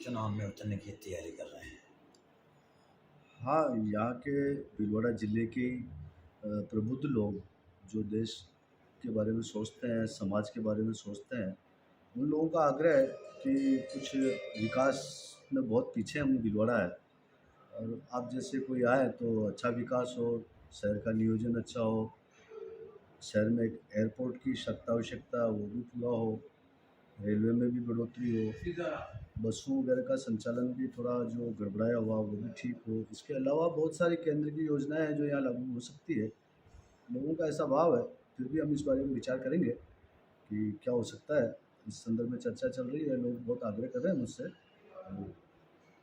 चुनाव में उतरने की तैयारी कर रहे हैं? हाँ, यहाँ के भीलवाड़ा ज़िले के प्रबुद्ध लोग जो देश के बारे में सोचते हैं, समाज के बारे में सोचते हैं, उन लोगों का आग्रह है कि कुछ विकास में बहुत पीछे हम भीलवाड़ा है और आप जैसे कोई आए तो अच्छा विकास हो, शहर का नियोजन अच्छा हो, शहर में एक एयरपोर्ट की सख्त आवश्यकता वो भी पूरा हो, रेलवे में भी बढ़ोतरी हो, बसों वगैरह का संचालन भी थोड़ा जो गड़बड़ाया हुआ वो भी ठीक हो। इसके अलावा बहुत सारी केंद्र की योजनाएँ हैं जो यहाँ लागू हो सकती है। लोगों का ऐसा भाव है, फिर भी हम इस बारे में विचार करेंगे कि क्या हो सकता है। इस संदर्भ में चर्चा चल रही है, लोग बहुत आग्रह कर रहे हैं मुझसे, तो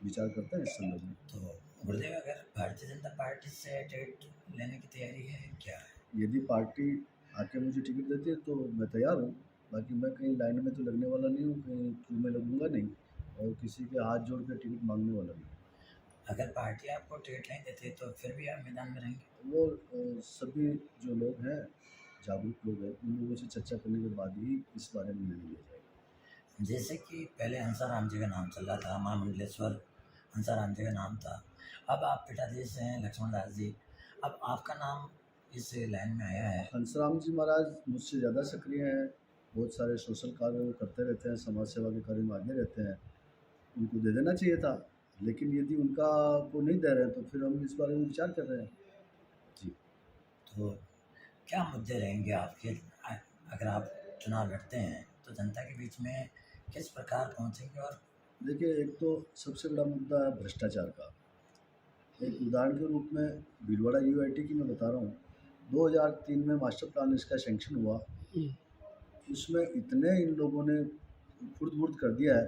विचार करते हैं इस संदर्भ में। तो गुरुदेव, अगर भारतीय जनता पार्टी से टिकट लेने की तैयारी है क्या है? यदि पार्टी आके मुझे टिकट देती है तो मैं तैयार हूँ, बाकी मैं कहीं लाइन में तो लगने वाला नहीं हूँ, कहीं क्यू में लगूँगा नहीं और किसी के हाथ जोड़ के टिकट माँगने वाला नहीं। अगर पार्टी आपको टिकट नहीं देती तो फिर भी आप मैदान में रहेंगे? वो सभी जो लोग हैं, जागरूक लोग हैं, उन लोगों से चर्चा करने के बाद ही इस बारे में निर्णय लिया जाएगा। जैसे कि पहले हंसाराम जी का नाम चल रहा था, महामंडलेश्वर हंसाराम जी का नाम था। अब आप पिताजी से हैं लक्ष्मण दास जी, अब आपका नाम इस लाइन में आया है। हंसराम जी महाराज मुझसे ज़्यादा सक्रिय हैं, बहुत सारे सोशल कार्य वो करते रहते हैं, समाज सेवा के कार्य में आगे रहते हैं, उनको दे देना चाहिए था, लेकिन यदि उनका को नहीं दे रहे हैं तो फिर हम इस बारे में विचार कर रहे हैं। जी। तो क्या मुद्दे रहेंगे आपके, अगर आप चुनाव लड़ते हैं तो जनता के बीच में किस प्रकार पहुंचेंगे? और देखिए, एक तो सबसे बड़ा मुद्दा है भ्रष्टाचार का। एक उदाहरण के रूप में भीलवाड़ा यूआईटी की मैं बता रहा हूँ, 2003 में मास्टर प्लान इसका सैंक्शन हुआ, उसमें इतने इन लोगों ने फुर्द-बुर्द कर दिया है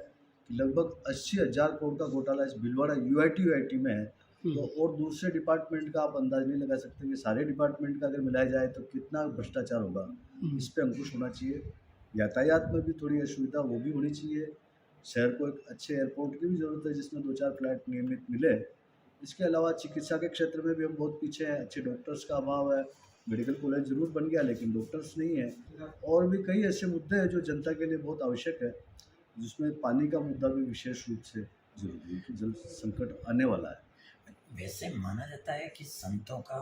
कि लगभग 80,000 करोड़ का घोटाला इस भीलवाड़ा यूआईटी में है। तो और दूसरे डिपार्टमेंट का आप अंदाज़ नहीं लगा सकते कि सारे डिपार्टमेंट का अगर मिलाया जाए तो कितना भ्रष्टाचार होगा। इस पे अंकुश होना चाहिए। यातायात में भी थोड़ी असुविधा वो भी होनी चाहिए। शहर को एक अच्छे एयरपोर्ट की भी ज़रूरत है जिसमें 2-4 फ्लाइट नियमित मिले। इसके अलावा चिकित्सा के क्षेत्र में भी हम बहुत पीछे हैं, अच्छे डॉक्टर्स का अभाव है। मेडिकल कॉलेज ज़रूर बन गया लेकिन डॉक्टर्स नहीं हैं। और भी कई ऐसे मुद्दे हैं जो जनता के लिए बहुत आवश्यक है, जिसमें पानी का मुद्दा भी विशेष रूप से ज़रूरी है कि जल संकट आने वाला है। वैसे माना जाता है कि संतों का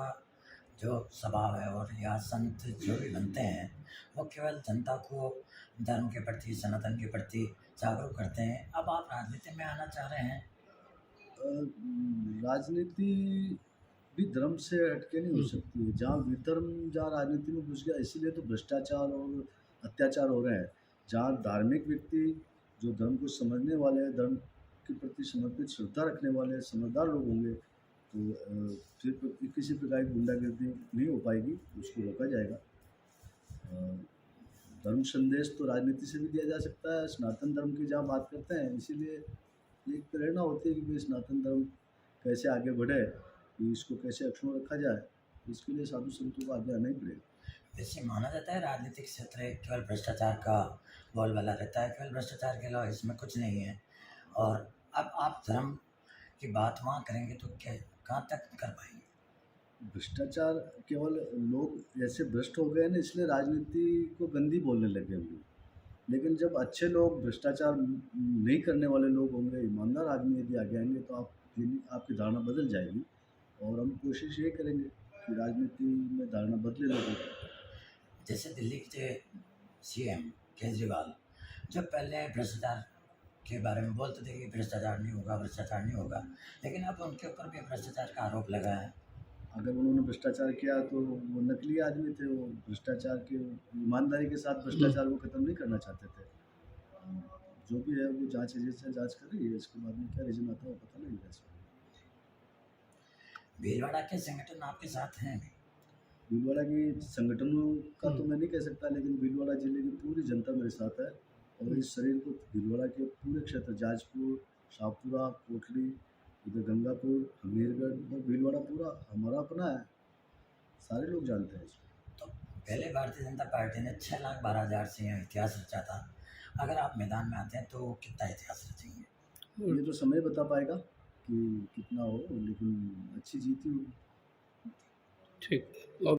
जो स्वभाव है और या संत जो भी बनते हैं वो केवल जनता को धर्म के प्रति, सनातन के प्रति जागरूक करते हैं। अब आप राजनीति में आना चाह रहे हैं? राजनीति भी धर्म से हटके नहीं हो सकती है। जहाँ विधर्म जहाँ राजनीति में घुस गया इसीलिए तो भ्रष्टाचार और अत्याचार हो रहे हैं। जहाँ धार्मिक व्यक्ति जो धर्म को समझने वाले हैं, धर्म के प्रति समर्पित श्रद्धा रखने वाले समझदार लोग होंगे तो फिर किसी प्रकार की गुंडागिर्दी नहीं हो पाएगी, उसको रोका जाएगा। धर्म संदेश तो राजनीति से भी दिया जा सकता है, सनातन धर्म की जहाँ बात करते हैं इसीलिए एक प्रेरणा होती है कि भाई सनातन धर्म कैसे आगे बढ़े, कि इसको कैसे अक्षुण्ण रखा जाए, इसके लिए साधु संतों को आगे आना ही पड़ेगा। वैसे माना जाता है राजनीतिक क्षेत्र है, केवल भ्रष्टाचार का बोलबाला रहता है, केवल भ्रष्टाचार के अलावा इसमें कुछ नहीं है। और अब आप धर्म की बात वहाँ करेंगे तो क्या, कहाँ तक कर पाएंगे? भ्रष्टाचार केवल लोग ऐसे भ्रष्ट हो गए हैं ना इसलिए राजनीति को गंदी बोलने लगे हम लोग। लेकिन जब अच्छे लोग भ्रष्टाचार नहीं करने वाले लोग होंगे, ईमानदार आदमी यदि आगे आएँगे तो आपकी धारणा बदल जाएगी और हम कोशिश ये करेंगे कि राजनीति में धारणा बदले लोगों की। जैसे दिल्ली के सीएम केजरीवाल जो पहले भ्रष्टाचार के बारे में बोलते थे कि भ्रष्टाचार नहीं होगा, भ्रष्टाचार नहीं होगा, लेकिन अब उनके ऊपर भी भ्रष्टाचार का आरोप लगा है। अगर उन्होंने भ्रष्टाचार किया तो वो नकली आदमी थे, वो भ्रष्टाचार के ईमानदारी के साथ भ्रष्टाचार को ख़त्म नहीं करना चाहते थे। जो भी है वो जाँच एजेंसियाँ जाँच कर रही है, इसके बाद में क्या रीज़न आता है वो पता लगेगा इसमें। भीलवाड़ा के संगठन आपके साथ हैं? भीलवाड़ा की संगठनों का तो मैं नहीं कह सकता लेकिन भीलवाड़ा ज़िले की पूरी जनता मेरे साथ है और इस शरीर को भीलवाड़ा के पूरे क्षेत्र जाजपुर, शाहपुरा, कोटली, इधर गंगापुर, हमीरगढ़ और भीलवाड़ा पूरा हमारा अपना है, सारे लोग जानते हैं इसको। तो पहले भारतीय जनता पार्टी ने 6,12,000 से यहाँ इतिहास रचा था। अगर आप मैदान में आते हैं तो कितना इतिहास रचेंगे? ये तो समय बता पाएगा कि कितना हो, लेकिन अच्छी जीत ही होगी। ठीक।